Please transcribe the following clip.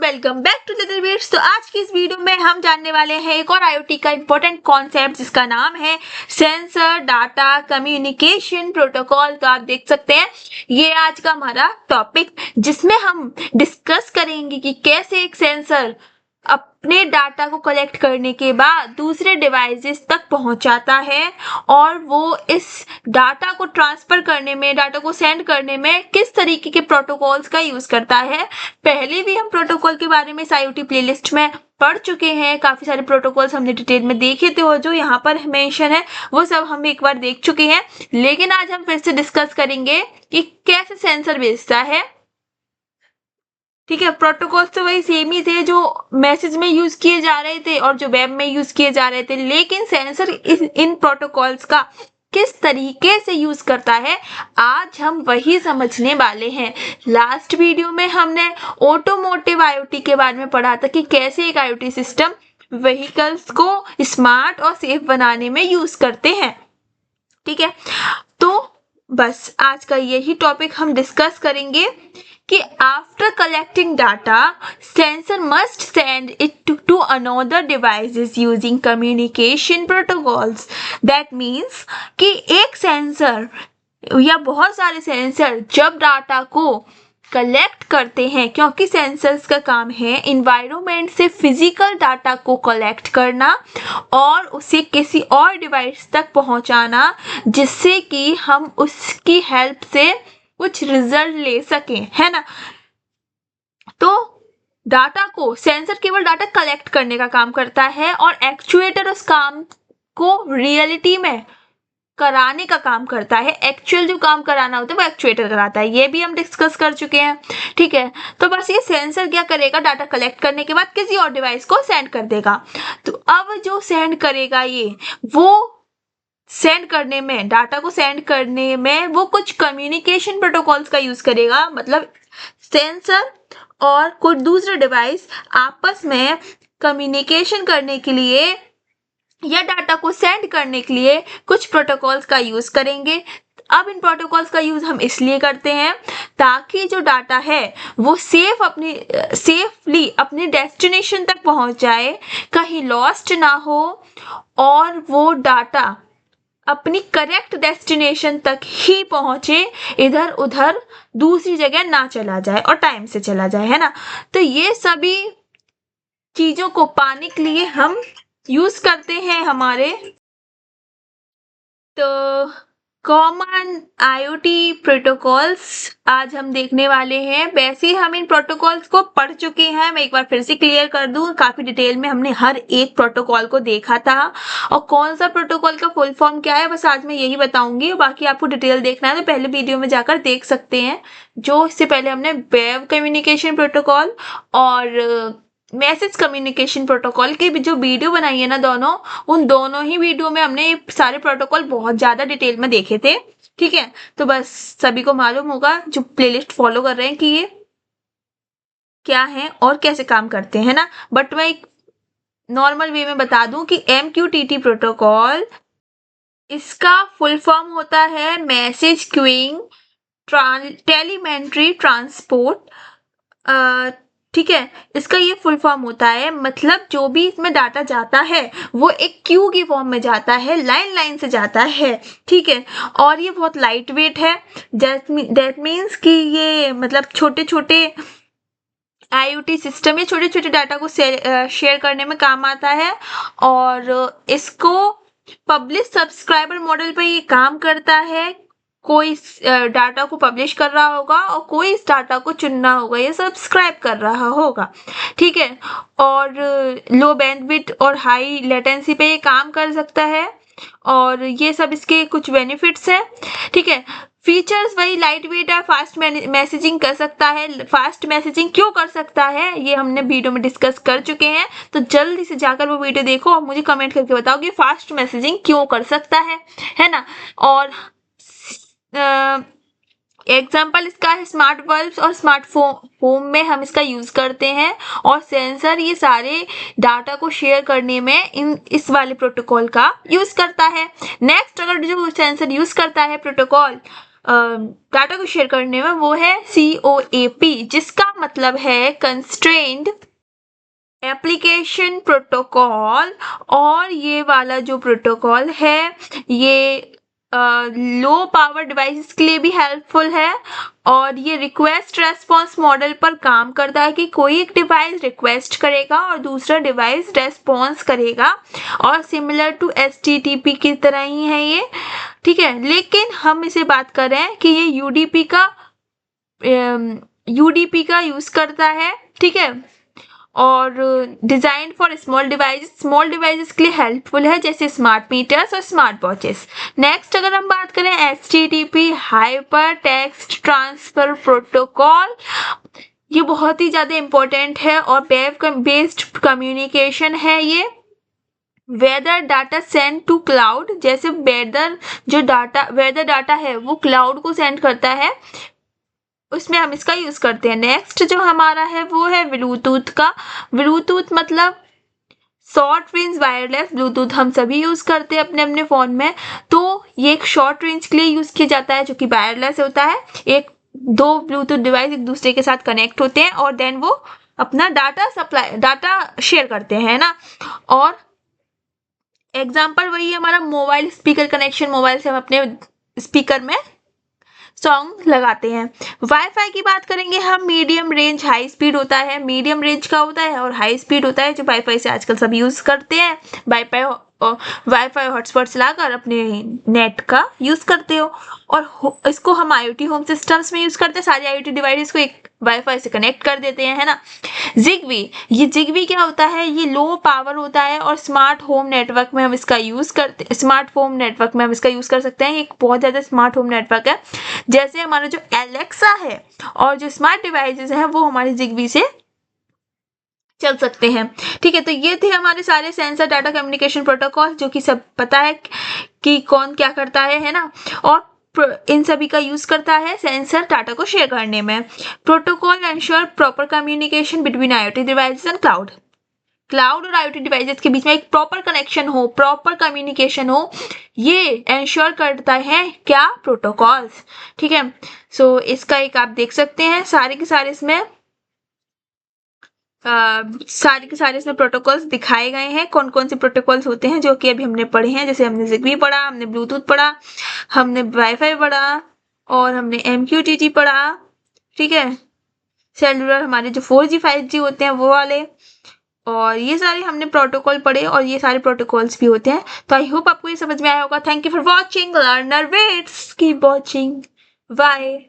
Welcome back to little bits. तो आज की इस वीडियो में हम जानने वाले हैं एक और आईओटी का इंपॉर्टेंट कॉन्सेप्ट जिसका नाम है सेंसर डाटा कम्युनिकेशन प्रोटोकॉल। तो आप देख सकते हैं ये आज का हमारा टॉपिक, जिसमें हम डिस्कस करेंगे कि कैसे एक सेंसर अपने डाटा को कलेक्ट करने के बाद दूसरे डिवाइसेस तक पहुंचाता है और वो इस डाटा को ट्रांसफर करने में, डाटा को सेंड करने में किस तरीके के प्रोटोकॉल्स का यूज करता है। पहले भी हम प्रोटोकॉल के बारे में इस आईओटी प्लेलिस्ट में पढ़ चुके हैं, काफी सारे प्रोटोकॉल्स हमने डिटेल में देखे थे और जो यहाँ पर मेंशन है वो सब हम एक बार देख चुके हैं। लेकिन आज हम फिर से डिस्कस करेंगे कि कैसे सेंसर भेजता है। ठीक है, प्रोटोकॉल्स तो वही सेम ही थे जो मैसेज में यूज किए जा रहे थे और जो वेब में यूज किए जा रहे थे, लेकिन सेंसर इन प्रोटोकॉल्स का किस तरीके से यूज करता है आज हम वही समझने वाले हैं। लास्ट वीडियो में हमने ऑटोमोटिव आईओटी के बारे में पढ़ा था कि कैसे एक आईओटी सिस्टम व्हीकल्स को स्मार्ट और सेफ बनाने में यूज करते हैं। ठीक है, तो बस आज का यही टॉपिक हम डिस्कस करेंगे कि after collecting data sensor must send it to another devices using communication protocols. That means कि एक सेंसर या बहुत सारे सेंसर जब डाटा को कलेक्ट करते हैं, क्योंकि सेंसर्स का काम है इन्वायरमेंट से फिजिकल डाटा को कलेक्ट करना और उसे किसी और डिवाइस तक पहुंचाना, जिससे कि हम उसकी हेल्प से कुछ रिजल्ट ले सकें, है ना। तो डाटा को सेंसर केवल डाटा कलेक्ट करने का काम करता है और एक्चुएटर उस काम को रियलिटी में कराने का काम करता है। एक्चुअल जो काम कराना होता है वो एक्चुएटर कराता है, ये भी हम डिस्कस कर चुके हैं। ठीक है, तो बस ये सेंसर क्या करेगा, डाटा कलेक्ट करने के बाद किसी और डिवाइस को सेंड कर देगा। तो अब जो सेंड करेगा ये वो सेंड करने में, डाटा को सेंड करने में वो कुछ कम्युनिकेशन प्रोटोकॉल्स का यूज करेगा। मतलब सेंसर और कुछ दूसरे डिवाइस आपस में कम्युनिकेशन करने के लिए या डाटा को सेंड करने के लिए कुछ प्रोटोकॉल्स का यूज करेंगे। अब इन प्रोटोकॉल्स का यूज हम इसलिए करते हैं ताकि जो डाटा है वो सेफली अपने डेस्टिनेशन तक पहुंच जाए, कहीं लॉस्ट ना हो और वो डाटा अपनी करेक्ट डेस्टिनेशन तक ही पहुंचे, इधर उधर दूसरी जगह ना चला जाए और टाइम से चला जाए, है ना। तो ये सभी चीजों को पाने के लिए हम यूज करते हैं हमारे तो कॉमन आईओटी प्रोटोकॉल्स आज हम देखने वाले हैं। वैसे हम इन प्रोटोकॉल्स को पढ़ चुके हैं, मैं एक बार फिर से क्लियर कर दूं, काफी डिटेल में हमने हर एक प्रोटोकॉल को देखा था और कौन सा प्रोटोकॉल का फुल फॉर्म क्या है बस आज मैं यही बताऊंगी। बाकी आपको डिटेल देखना है तो पहले वीडियो में जाकर देख सकते हैं। जो इससे पहले हमने वेब कम्युनिकेशन प्रोटोकॉल और मैसेज कम्युनिकेशन प्रोटोकॉल की जो वीडियो बनाई है ना दोनों, उन दोनों ही वीडियो में हमने सारे प्रोटोकॉल बहुत ज्यादा डिटेल में देखे थे। ठीक है, तो बस सभी को मालूम होगा जो प्लेलिस्ट फॉलो कर रहे हैं कि ये क्या है और कैसे काम करते हैं ना। बट मैं एक नॉर्मल वे में बता दूं कि MQTT प्रोटोकॉल, इसका फुल फॉर्म होता है मैसेज क्यूइंग टेलीमेंट्री ट्रांसपोर्ट। ठीक है, इसका ये फुल फॉर्म होता है, मतलब जो भी इसमें डाटा जाता है वो एक क्यू की फॉर्म में जाता है, लाइन से जाता है। ठीक है, और ये बहुत लाइट वेट है। दैट मीन्स कि ये मतलब छोटे छोटे आईओटी सिस्टम या छोटे छोटे डाटा को शेयर करने में काम आता है और इसको पब्लिश सब्सक्राइबर मॉडल पर ये काम करता है। कोई डाटा को पब्लिश कर रहा होगा और कोई इस डाटा को चुनना होगा या सब्सक्राइब कर रहा होगा। ठीक है, और लो बैंडविड्थ और हाई लेटेंसी पे ये काम कर सकता है और ये सब इसके कुछ बेनिफिट्स हैं। ठीक है, फीचर्स वही लाइट वेट है, फास्ट मैसेजिंग कर सकता है। फास्ट मैसेजिंग क्यों कर सकता है ये हमने वीडियो में डिस्कस कर चुके हैं, तो जल्दी से जाकर वो वीडियो देखो और मुझे कमेंट करके बताओ कि फास्ट मैसेजिंग क्यों कर सकता है ना। और एग्जाम्पल इसका है स्मार्ट बल्ब्स और स्मार्टफोन में हम इसका यूज करते हैं और सेंसर ये सारे डाटा को शेयर करने में इस वाले प्रोटोकॉल का यूज करता है। नेक्स्ट, अगर जो सेंसर यूज करता है प्रोटोकॉल डाटा को शेयर करने में, वो है COAP, जिसका मतलब है कंस्ट्रेंड एप्लीकेशन प्रोटोकॉल। और ये वाला जो प्रोटोकॉल है ये लो पावर डिवाइसेस के लिए भी हेल्पफुल है, और ये रिक्वेस्ट रेस्पॉन्स मॉडल पर काम करता है कि कोई एक डिवाइस रिक्वेस्ट करेगा और दूसरा डिवाइस रेस्पॉन्स करेगा, और सिमिलर टू HTTP की तरह ही है ये, ठीक है। लेकिन हम इसे बात कर रहे हैं कि ये UDP का यूज करता है, ठीक है, और डिजाइन फॉर स्मॉल डिवाइसेस के लिए हेल्पफुल है, जैसे स्मार्ट मीटर्स और स्मार्ट वॉचेस। नेक्स्ट अगर हम बात करें HTTP hyper text transfer protocol, ये बहुत ही ज्यादा इंपॉर्टेंट है और वेब बेस्ड कम्युनिकेशन है ये। Weather data send to cloud, जैसे वेदर डाटा है वो क्लाउड को सेंड करता है, उसमें हम इसका यूज करते हैं। नेक्स्ट जो हमारा है वो है ब्लूटूथ का। ब्लूटूथ मतलब शॉर्ट रेंज वायरलेस ब्लूटूथ, हम सभी यूज करते हैं अपने अपने फोन में। तो ये एक शॉर्ट रेंज के लिए यूज किया जाता है, जो कि वायरलेस होता है। एक दो ब्लूटूथ डिवाइस एक दूसरे के साथ कनेक्ट होते हैं और देन वो अपना डाटा शेयर करते हैं ना। और एग्जाम्पल वही है हमारा मोबाइल स्पीकर कनेक्शन, मोबाइल से हम अपने स्पीकर में सॉन्ग लगाते हैं। वाईफाई की बात करेंगे हम, मीडियम रेंज हाई स्पीड होता है, मीडियम रेंज का होता है और हाई स्पीड होता है, जो वाईफाई से आजकल सब यूज करते हैं। वाईफाई हॉटस्पॉट चलाकर अपने नेट का यूज करते हो, और इसको हम IoT होम सिस्टम्स में यूज करते हैं। सारे IoT डिवाइसेस को एक वाईफाई से कनेक्ट कर देते हैं, है ना। जिगबी क्या होता है, ये लो पावर होता है और स्मार्ट होम नेटवर्क में हम इसका यूज कर सकते हैं। एक बहुत ज्यादा स्मार्ट होम नेटवर्क है, जैसे हमारा जो एलेक्सा है और जो स्मार्ट डिवाइसेस हैं वो हमारे जिगबी से चल सकते हैं, ठीक है। तो ये थे हमारे सारे सेंसर डाटा कम्युनिकेशन प्रोटोकॉल, जो कि सब पता है कि कौन क्या करता है ना। और इन सभी का यूज करता है सेंसर डाटा को शेयर करने में। Protocol ensure proper communication between IoT devices and cloud और IoT डिवाइसेस के बीच में एक प्रॉपर कनेक्शन हो, प्रॉपर कम्युनिकेशन हो, ये एंश्योर करता है क्या, प्रोटोकॉल्स, ठीक है। सो इसका एक आप देख सकते हैं सारे के सारे इसमें प्रोटोकॉल्स दिखाए गए हैं। कौन कौन से प्रोटोकॉल्स होते हैं जो कि अभी हमने पढ़े हैं, जैसे हमने जिगबी पढ़ा, हमने ब्लूटूथ पढ़ा, हमने वाईफाई पढ़ा और हमने MQTT पढ़ा, ठीक है। सेलुलर हमारे जो 4G 5G होते हैं वो वाले, और ये सारे हमने प्रोटोकॉल पढ़े और ये सारे प्रोटोकॉल्स भी होते हैं। तो आई होप आपको ये समझ में आया होगा। Thank you for watching learner vets, keep watching, bye.